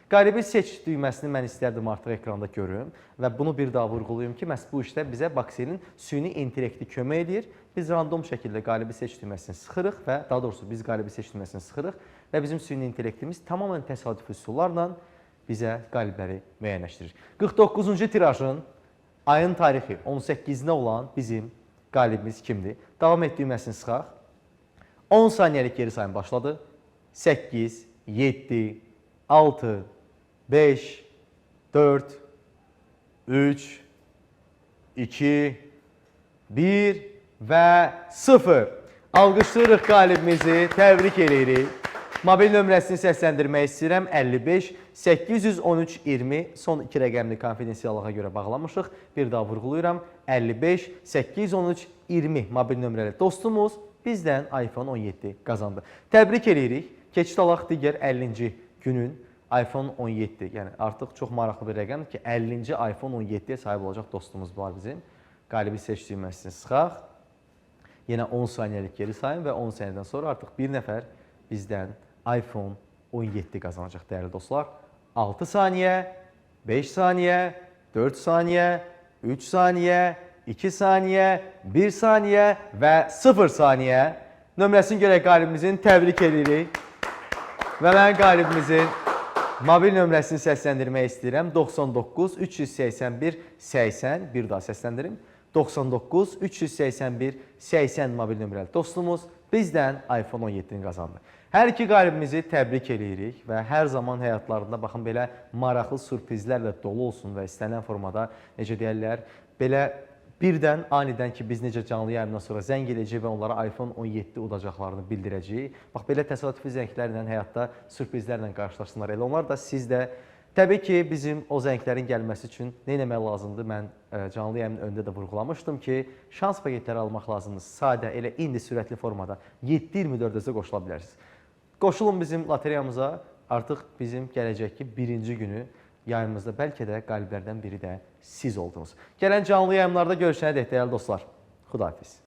Qalibi seç düyməsini mən istərdim artıq ekranda görüm və bunu bir daha vurğulayım ki, məhz bu işdə bizə Bakselin süni intellekti kömək edir. Biz random şəkildə qalibi seç düyməsini sıxırıq və daha doğrusu biz qalibi seç düyməsini sıxırıq və bizim süni intellektimiz tamamilə təsadüfi üsullarla bizə qalibləri müəyyənləşdirir. 49-cu tirajın ayın tarixi 18-nə olan bizim qalibimiz kimdir? Davam et düyməsini sıxaq. 10 saniyəlik geri sayım başladı. 8, 7, 6, 5, 4, 3, 2, 1 və 0. Alqışlayırıq qalibimizi, təbrik edirik. Mobil nömrəsini səsləndirmək istəyirəm. 55 813 20 son 2 rəqəmli konfidensiallığa görə bağlamışıq. Bir daha vurğulayıram. 55 813 20 mobil nömrəli dostumuz bizdən iPhone 17 qazandı. Təbrik edirik. Keçid alaq digər 50-ci günün iPhone 17. Yəni artıq çox maraqlı bir rəqəmdir ki, 50-ci iPhone 17-yə sahib olacaq dostumuz var bizim. Qalibi seç düyməsini sıxaq. Yenə 10 saniyəlik geri sayın və 10 saniyədən sonra artıq bir nəfər bizdən iPhone 17 qazanacaq dəyərli dostlar. 6 saniyə, 5 saniyə, 4 saniyə, 3 saniyə, 2 saniyə, 1 saniyə və 0 saniyə. Nömrəsini görək qalibimizin, təbrik edirik. Və mən qalibimizin mobil nömrəsini səsləndirmək istəyirəm. 99 381 80, bir daha səsləndirim. 99 381 80 mobil nömrəli dostumuz bizdən iPhone 17-ni qazandı. Hər iki qalibimizi təbrik edirik və hər zaman həyatlarında baxın belə maraqlı sürprizlərlə dolu olsun və istənilən formada, necə deyərlər, belə birdən, anidən ki, biz necə canlı yayımdan sonra zəng edəcəyik və onlara iPhone 17 udacaqlarını bildirəcəyik. Bax, belə təsadüfi zənglərlə, həyatda sürprizlərlə qarşılaşsınlar. Elə onlar da siz də. Təbii ki, bizim o zənglərin gəlməsi üçün nə etmək lazımdır? Mən canlı yayımın önündə də vurğulamışdım ki, şans paketləri almaq lazımdır. Sadə, elə indi sürətli formada 7-24-də qoşula bilərsiniz. Qoşulun bizim lotereyamıza, artıq bizim gələcək ki, birinci günü yayımızda bəlkə də qaliblərdən biri də siz oldunuz. Gələn canlı yayımlarda görüşənədək dəyərli dostlar. Xudahafiz.